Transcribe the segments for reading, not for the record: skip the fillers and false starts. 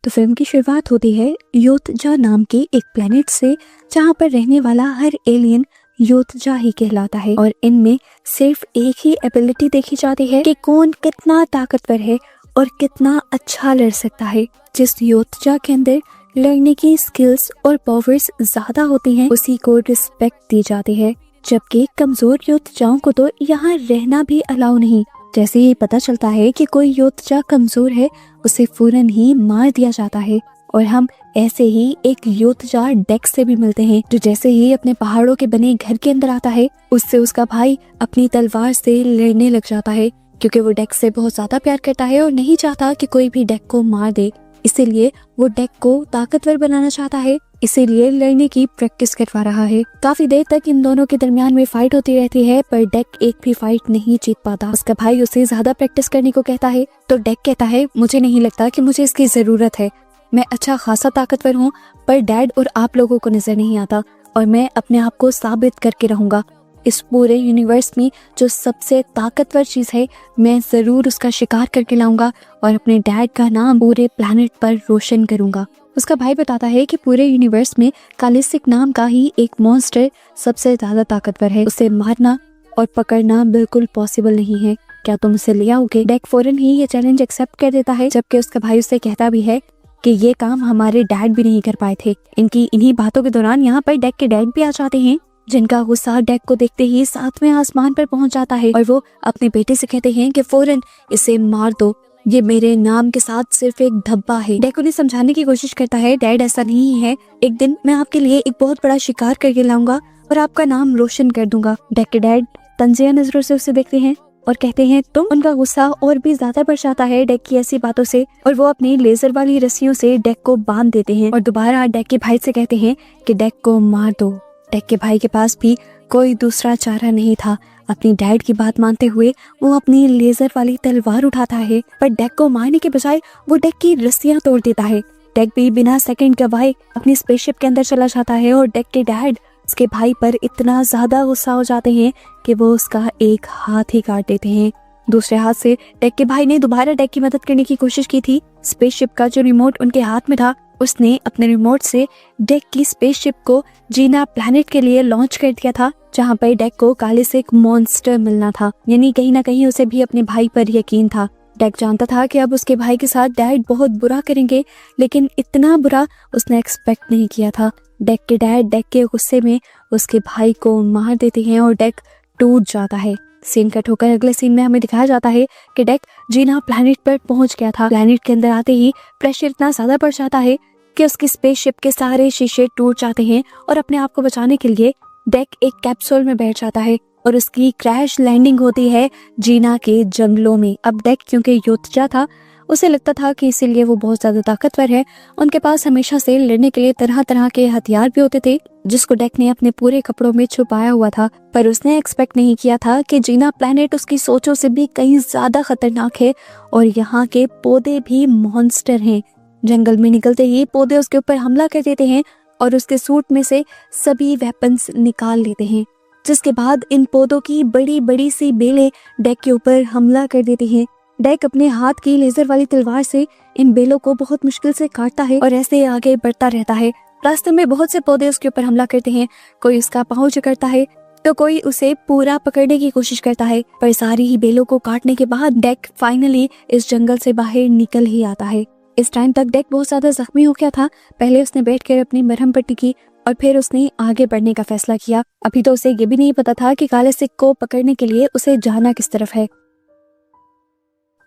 तो फिल्म की शुरुआत होती है योतजा नाम के एक प्लेनेट से, जहाँ पर रहने वाला हर एलियन योतजा ही कहलाता है और इनमें सिर्फ एक ही एबिलिटी देखी जाती है कि कौन कितना ताकतवर है और कितना अच्छा लड़ सकता है। जिस योतजा के अंदर लड़ने की स्किल्स और पावर्स ज्यादा होती हैं, उसी को रिस्पेक्ट दी जाती है, जबकि कमजोर योतजाओं को तो यहाँ रहना भी अलाउ नहीं। जैसे ही पता चलता है कि कोई योतजा कमजोर है, उसे फौरन ही मार दिया जाता है। और हम ऐसे ही एक योतजा डेक्स से भी मिलते हैं, जो जैसे ही अपने पहाड़ों के बने घर के अंदर आता है, उससे उसका भाई अपनी तलवार से लड़ने लग जाता है, क्योंकि वो डेक्स से बहुत ज्यादा प्यार करता है और नहीं चाहता कि कोई भी डेक को मार दे। इसीलिए वो डेक को ताकतवर बनाना चाहता है, इसीलिए लड़ने की प्रैक्टिस करवा रहा है। काफी देर तक इन दोनों के दरमियान में फाइट होती रहती है, पर डेक एक भी फाइट नहीं जीत पाता। उसका भाई उसे ज्यादा प्रैक्टिस करने को कहता है, तो डेक कहता है मुझे नहीं लगता कि मुझे इसकी जरूरत है, मैं अच्छा खासा ताकतवर हूँ, पर डैड और आप लोगों को नजर नहीं आता और मैं अपने आप को साबित करके रहूंगा। इस पूरे यूनिवर्स में जो सबसे ताकतवर चीज है, मैं जरूर उसका शिकार करके लाऊंगा और अपने डैड का नाम पूरे प्लैनेट पर रोशन करूंगा। उसका भाई बताता है कि पूरे यूनिवर्स में कालिसिक नाम का ही एक मॉन्स्टर सबसे ज्यादा ताकतवर है, उसे मारना और पकड़ना बिल्कुल पॉसिबल नहीं है, क्या तुम उसे ले आओगे? डेक फौरन ही ये चैलेंज एक्सेप्ट कर देता है, जबकि उसका भाई उससे कहता भी है कि ये काम हमारे डैड भी नहीं कर पाए थे। इनकी इन्हीं बातों के दौरान यहाँ पर डेक के डैड भी आ जाते हैं, जिनका गुस्सा डेक को देखते ही सातवें आसमान पर पहुंच जाता है और वो अपने बेटे से कहते हैं कि फौरन इसे मार दो, ये मेरे नाम के साथ सिर्फ एक धब्बा है। डेक उन्हें समझाने की कोशिश करता है, डैड ऐसा नहीं है, एक दिन मैं आपके लिए एक बहुत बड़ा शिकार करके लाऊंगा और आपका नाम रोशन कर दूंगा। डेक के डैड तंजिया नजरों से उसे देखते हैं और कहते हैं तुम। उनका गुस्सा और भी ज्यादा बढ़ जाता है डेक की ऐसी बातों से और वो अपनी लेजर वाली रस्सियों से डेक को बांध देते हैं और दोबारा डेक के भाई से कहते हैं कि डेक को मार दो। डेक के भाई के पास भी कोई दूसरा चारा नहीं था। अपनी डैड की बात मानते हुए वो अपनी लेजर वाली तलवार उठाता है, पर डेक को मारने के बजाय वो डेक की रस्सियां तोड़ देता है। डेक भी बिना सेकंड गवाए अपनी स्पेसशिप के अंदर चला जाता है और डेक के डैड उसके भाई पर इतना ज्यादा गुस्सा हो जाते हैं कि वो उसका एक हाथ ही काट देते हैं। दूसरे हाथ से डेक के भाई ने दोबारा डेक की मदद करने की कोशिश की थी। स्पेसशिप का जो रिमोट उनके हाथ में था, उसने अपने रिमोट से डेक की स्पेसशिप को जीना प्लैनेट के लिए लॉन्च कर दिया था, जहाँ पर डेक को कालिसिक मॉन्स्टर मिलना था। यानी कहीं ना कहीं उसे भी अपने भाई पर यकीन था। डेक जानता था कि अब उसके भाई के साथ डैड बहुत बुरा करेंगे, लेकिन इतना बुरा उसने एक्सपेक्ट नहीं किया था। डेक के डैड डेक के गुस्से में उसके भाई को मार देते हैं और डेक टूट जाता है। सीन कट होकर अगले सीन में हमें दिखाया जाता है कि डेक जीना प्लैनेट पर पहुंच गया था। प्लैनेट के अंदर आते ही प्रेशर इतना ज्यादा बढ़ जाता है कि उसकी स्पेसशिप के सारे शीशे टूट जाते हैं और अपने आप को बचाने के लिए डेक एक कैप्सूल में बैठ जाता है और उसकी क्रैश लैंडिंग होती है जीना के जंगलों में। अब डेक क्योंकि योतजा था, उसे लगता था कि इसीलिए वो बहुत ज्यादा ताकतवर है। उनके पास हमेशा से लड़ने के लिए तरह तरह के हथियार भी होते थे, जिसको डेक ने अपने पूरे कपड़ों में छुपाया हुआ था। पर उसने एक्सपेक्ट नहीं किया था कि जीना प्लैनेट उसकी सोचों से भी कहीं ज्यादा खतरनाक है और यहाँ के पौधे भी मॉन्स्टर हैं। जंगल में निकलते ही पौधे उसके ऊपर हमला कर देते हैं और उसके सूट में से सभी वेपन्स निकाल लेते हैं, जिसके बाद इन पौधों की बड़ी बड़ी सी बेलें डेक के ऊपर हमला कर देती हैं। डेक अपने हाथ की लेजर वाली तलवार से इन बेलों को बहुत मुश्किल से काटता है और ऐसे आगे बढ़ता रहता है। रास्ते में बहुत से पौधे उसके ऊपर हमला करते हैं, कोई उसका पाँव जकड़ता है तो कोई उसे पूरा पकड़ने की कोशिश करता है, पर सारी ही बेलों को काटने के बाद डेक फाइनली इस जंगल से बाहर निकल ही आता है। इस टाइम तक डेक बहुत ज्यादा जख्मी हो गया था। पहले उसने बैठकर अपनी मरहम पट्टी की और फिर उसने आगे बढ़ने का फैसला किया। अभी तो उसे ये भी नहीं पता था कि कालिसिक को पकड़ने के लिए उसे जाना किस तरफ है।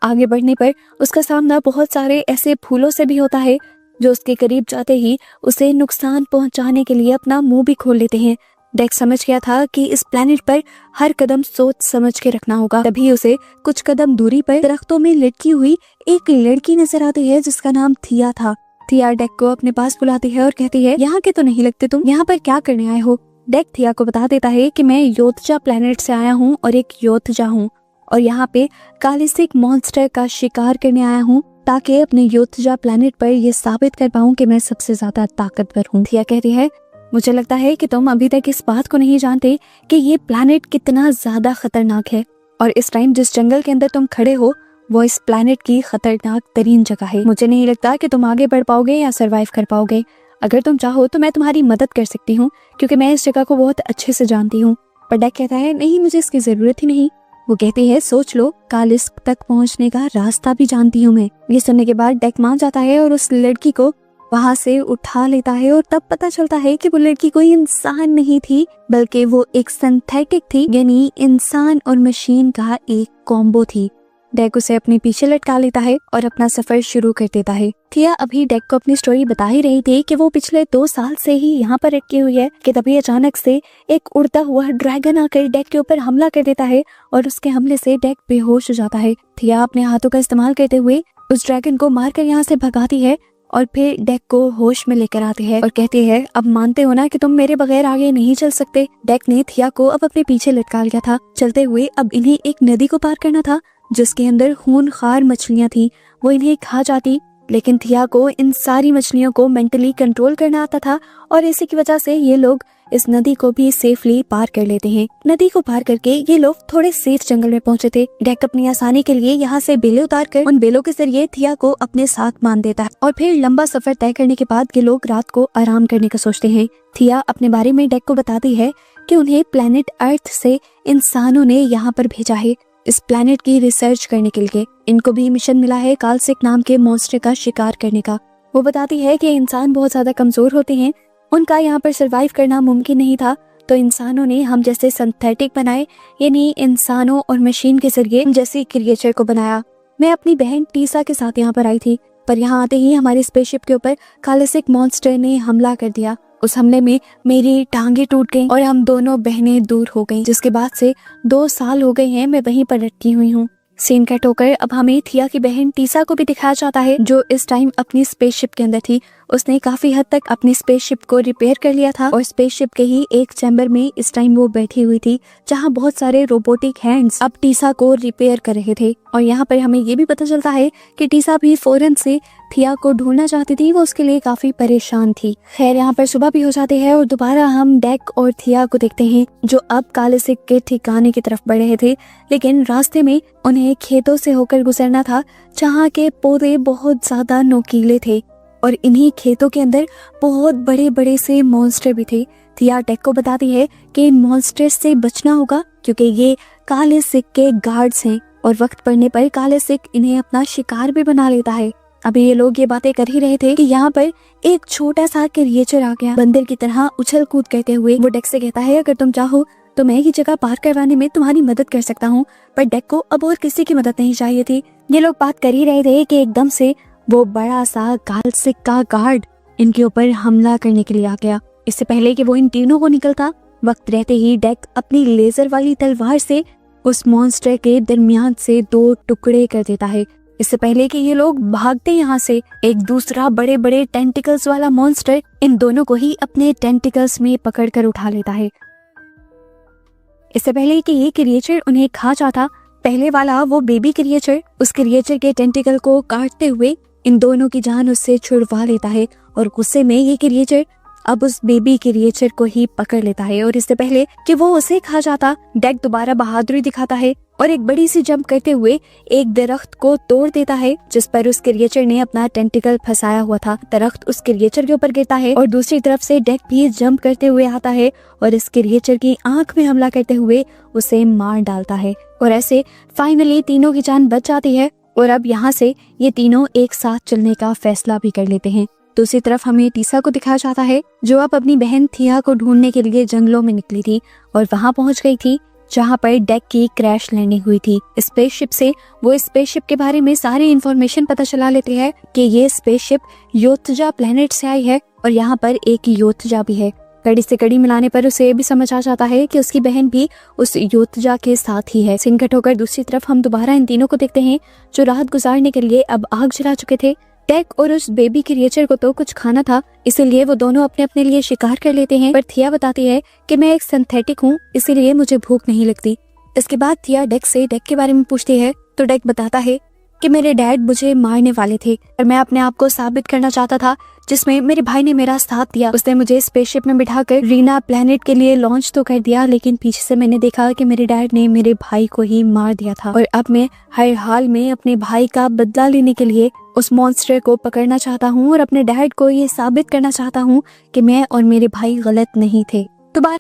आगे बढ़ने पर उसका सामना बहुत सारे ऐसे फूलों से भी होता है, जो उसके करीब जाते ही उसे नुकसान पहुंचाने के लिए अपना मुंह भी खोल लेते हैं। डेक समझ गया था कि इस प्लैनेट पर हर कदम सोच समझ के रखना होगा। तभी उसे कुछ कदम दूरी पर दरख्तों में लटकी हुई एक लड़की नजर आती है, जिसका नाम थिया था। थिया डेक को अपने पास बुलाती है और कहती है यहाँ के तो नहीं लगते तुम, यहाँ पर क्या करने आए हो? डेक थिया को बता देता है कि मैं योतजा प्लैनेट से आया हूँ और एक योतजा हूँ और यहाँ पे कालिसिक मॉन्स्टर का शिकार करने आया हूँ, ताकि अपने योतजा प्लैनेट पर यह साबित कर पाऊँ कि मैं सबसे ज्यादा ताकतवर हूँ। थिया कहती है मुझे लगता है कि तुम अभी तक इस बात को नहीं जानते कि ये प्लैनेट कितना ज्यादा खतरनाक है और इस टाइम जिस जंगल के अंदर तुम खड़े हो वो इस प्लैनेट की खतरनाक तरीन जगह है। मुझे नहीं लगता कि तुम आगे बढ़ पाओगे या सरवाइव कर पाओगे। अगर तुम चाहो तो मैं तुम्हारी मदद कर सकती हूँ, क्योंकि मैं इस जगह को बहुत अच्छे से जानती हूँ। पर डेक कहता है नहीं, मुझे इसकी जरूरत ही नहीं। वो कहती है सोच लो, कालिस्क तक पहुँचने का रास्ता भी जानती हूँ मैं। ये सुनने के बाद डेक मान जाता है और उस लड़की को वहाँ से उठा लेता है और तब पता चलता है कि वो लड़की कोई इंसान नहीं थी, बल्कि वो एक सिंथेटिक थी, यानी इंसान और मशीन का एक कॉम्बो थी। डेक उसे अपने पीछे लटका लेता है और अपना सफर शुरू कर देता है। थिया अभी डेक को अपनी स्टोरी बता ही रही थी कि वो पिछले 2 साल से ही यहाँ पर अटकी हुई है कि तभी अचानक से एक उड़ता हुआ ड्रैगन आकर डेक के ऊपर हमला कर देता है और उसके हमले से डेक बेहोश हो जाता है। थिया अपने हाथों का इस्तेमाल करते हुए उस ड्रैगन को मारकर यहाँ से भगाती है और फिर डेक को होश में लेकर आती है और कहती है अब मानते हो ना कि तुम मेरे बगैर आगे नहीं चल सकते। डेक ने थिया को अब अपने पीछे लटका लिया था। चलते हुए अब इन्हें एक नदी को पार करना था जिसके अंदर खूनखार मछलियां थी। वो इन्हें खा जाती, लेकिन थिया को इन सारी मछलियों को मेंटली कंट्रोल करना आता था और इसी की वजह से ये लोग इस नदी को भी सेफली पार कर लेते हैं। नदी को पार करके ये लोग थोड़े सेफ जंगल में पहुंचे थे। डेक अपनी आसानी के लिए यहाँ से बेलें उतार कर उन बेलों के जरिए थिया को अपने साथ बांध देता है और फिर लंबा सफर तय करने के बाद ये लोग रात को आराम करने का सोचते हैं। थिया अपने बारे में डेक को बताती है कि उन्हें प्लेनेट अर्थ से इंसानों ने यहाँ पर भेजा है इस प्लेनेट की रिसर्च करने के लिए। इनको भी मिशन मिला है कालसिक नाम के मॉन्स्टर का शिकार करने का। वो बताती है कि इंसान बहुत ज्यादा कमजोर होते हैं, उनका यहाँ पर सरवाइव करना मुमकिन नहीं था, तो इंसानों ने हम जैसे सिंथेटिक बनाए, यानी इंसानों और मशीन के जरिए जैसे क्रिएचर को बनाया। मैं अपनी बहन टीसा के साथ यहाँ पर आई थी, पर यहाँ आते ही हमारे स्पेसशिप के ऊपर कालसिक मॉन्स्टर ने हमला कर दिया। उस हमले में मेरी टांगे टूट गईं और हम दोनों बहनें दूर हो गईं, जिसके बाद से 2 साल हो गए हैं मैं वहीं पर लटकी हुई हूँ। सीन कट होकर अब हमें थिया की बहन टीसा को भी दिखाया जाता है, जो इस टाइम अपनी स्पेसशिप के अंदर थी। उसने काफी हद तक अपनी स्पेसशिप को रिपेयर कर लिया था और स्पेसशिप के ही एक चैम्बर में इस टाइम वो बैठी हुई थी, जहां बहुत सारे रोबोटिक हैंड्स अब टीसा को रिपेयर कर रहे थे। और यहाँ पर हमें ये भी पता चलता है कि टीसा भी फौरन से थिया को ढूंढना चाहती थी, वो उसके लिए काफी परेशान थी। खैर यहाँ पर सुबह भी हो जाती है और दोबारा हम डेक और थिया को देखते हैं, जो अब कालसिक के ठिकाने की तरफ बढ़ रहे थे, लेकिन रास्ते में उन्हें खेतों से होकर गुजरना था जहाँ के पौधे बहुत ज्यादा नोकीले थे और इन्हीं खेतों के अंदर बहुत बड़े बड़े से मॉन्स्टर भी थे। थिया डेक को बताती है कि इन मॉन्स्टर से बचना होगा क्योंकि ये कालसिक के गार्ड्स हैं और वक्त पड़ने पर कालसिक इन्हें अपना शिकार भी बना लेता है। अभी ये लोग ये बातें कर ही रहे थे कि यहाँ पर एक छोटा सा क्रिएचर आ गया, बंदर की तरह उछल कूद करते हुए। वो डेक से कहता है अगर तुम चाहो तो मैं ये जगह पार करवाने में तुम्हारी मदद कर सकता हूँ, पर डेक को अब और किसी की मदद नहीं चाहिए थी। ये लोग बात कर ही रहे थे कि एकदम से वो बड़ा सा कालसिक का गार्ड इनके ऊपर हमला करने के लिए आ गया। इससे पहले कि वो इन तीनों को निकलता, वक्त रहते ही डेक अपनी लेजर वाली तलवार से उस मॉन्स्टर के दरमियान से 2 टुकड़े कर देता है। इससे पहले कि ये लोग भागते यहाँ से, एक दूसरा बड़े बड़े टेंटिकल्स वाला मॉन्स्टर इन दोनों को ही अपने टेंटिकल्स में पकड़कर उठा लेता है। इससे पहले कि ये क्रिएचर उन्हें खा जाता, पहले वाला वो बेबी क्रिएचर उस क्रिएचर के टेंटिकल को काटते हुए इन दोनों की जान उससे छुड़वा लेता है और गुस्से में ये क्रिएचर अब उस बेबी क्रिएचर को ही पकड़ लेता है। और इससे पहले कि वो उसे खा जाता, डेक दोबारा बहादुरी दिखाता है और एक बड़ी सी जंप करते हुए एक दरख्त को तोड़ देता है जिस पर उस क्रिएचर ने अपना टेंटिकल फंसाया हुआ था। दरख्त उस क्रिएचर के ऊपर गिरता है और दूसरी तरफ से डेक भी जंप करते हुए आता है और इस क्रिएचर की आंख में हमला करते हुए उसे मार डालता है। और ऐसे फाइनली तीनों की जान बच जाती है और अब यहाँ से ये तीनों एक साथ चलने का फैसला भी कर लेते हैं। दूसरी तरफ हमें टीसा को दिखाया जाता है, जो अब अपनी बहन थिया को ढूंढने के लिए जंगलों में निकली थी और वहां पहुंच गई थी जहां पर डेक की क्रैश लैंडिंग हुई थी। स्पेसशिप से वो स्पेसशिप के बारे में सारी इंफॉर्मेशन पता चला लेती है कि ये स्पेसशिप योत्जा प्लेनेट से आई है और यहाँ पर एक योत्जा भी है। कड़ी से कड़ी मिलाने पर उसे भी समझ आ जाता है कि उसकी बहन भी उस योत्जा के साथ ही है। सीन कट होकर दूसरी तरफ हम दोबारा इन तीनों को देखते हैं जो रात गुजारने के लिए अब आग जला चुके थे। डेक और उस बेबी क्रिएचर को तो कुछ खाना था, इसीलिए वो दोनों अपने अपने लिए शिकार कर लेते हैं, पर थिया बताती है कि मैं एक सिंथेटिक हूँ, इसीलिए मुझे भूख नहीं लगती। इसके बाद थिया डेक से डेक के बारे में पूछती है तो डेक बताता है कि मेरे डैड मुझे मारने वाले थे और मैं अपने आप को साबित करना चाहता था, जिसमें मेरे भाई ने मेरा साथ दिया। उसने मुझे स्पेसशिप में बिठाकर रीना प्लेनेट के लिए लॉन्च तो कर दिया, लेकिन पीछे से मैंने देखा कि मेरे डैड ने मेरे भाई को ही मार दिया था। और अब मैं हर हाल में अपने भाई का बदला लेने के लिए उस मॉन्स्टर को पकड़ना चाहता हूँ और अपने डैड को ये साबित करना चाहता हूँ कि मैं और मेरे भाई गलत नहीं थे। तो बात